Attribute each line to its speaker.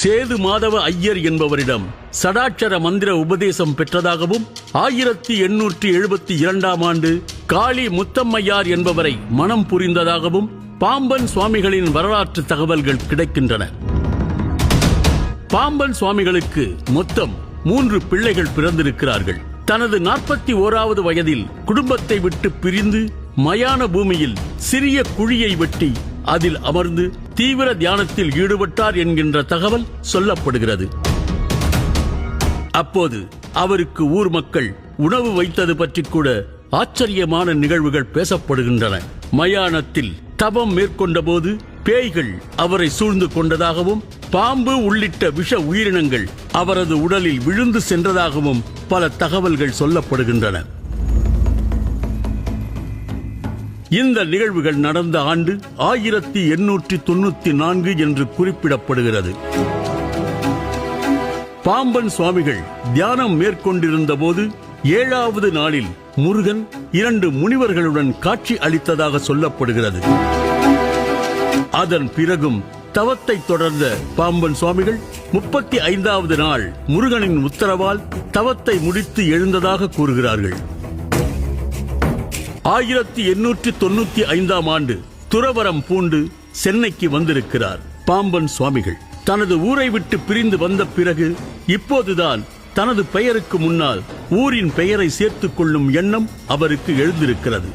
Speaker 1: சேது மாதவ ஐயர் என்பவரிடம் சடாட்சர மந்திர உபதேசம் பெற்றதாகவும் 1872 ஆண்டு காளி முத்தம்மையார் என்பவரை மனம் புரிந்ததாகவும் பாம்பன் சுவாமிகளின் வரலாற்று தகவல்கள் கிடைக்கின்றன. பாம்பன் சுவாமிகளுக்கு மொத்தம் 3 பிள்ளைகள் பிறந்திருக்கிறார்கள். தனது 41வது வயதில் குடும்பத்தை விட்டு பிரிந்து மயான பூமியில் சிறிய குழியை வெட்டி அதில் அமர்ந்து தீவிர தியானத்தில் ஈடுபட்டார் என்கின்ற தகவல் சொல்லப்படுகிறது. அப்போது அவருக்கு ஊர் மக்கள் உணவு வைத்தது பற்றி கூட ஆச்சரியமான நிகழ்வுகள் பேசப்படுகின்றன. மயானத்தில் தவம் மேற்கொண்ட போது பேய்கள் அவரை சூழ்ந்து கொண்டதாகவும் பாம்பு உள்ளிட்ட விஷ உயிரினங்கள் அவரது உடலில் விழுந்து சென்றதாகவும் பல தகவல்கள் சொல்லப்படுகின்றன. இந்த நிகழ்வுகள் நடந்த ஆண்டு 1894 என்று குறிப்பிடப்படுகிறது. பாம்பன் சுவாமிகள் தியானம் மேற்கொண்டிருந்த போது 7வது நாளில் முருகன் 2 முனிவர்களுடன் காட்சி அளித்ததாக சொல்லப்படுகிறது. அதன் பிறகும் தவத்தை தொடர்ந்த பாம்பன் சுவாமிகள் 35வது நாள் முருகனின் உத்தரவால் தவத்தை முடித்து எழுந்ததாக கூறுகிறார்கள். 1895 ஆண்டு துறவரம் பூண்டு சென்னைக்கு வந்திருக்கிறார் பாம்பன் சுவாமிகள். தனது ஊரை விட்டு பிரிந்து வந்த பிறகு இப்போதுதான் தனது பெயருக்கு முன்னால் ஊரின் பெயரை சேர்த்துக் கொள்ளும் எண்ணம் அவருக்கு எழுந்திருக்கிறது.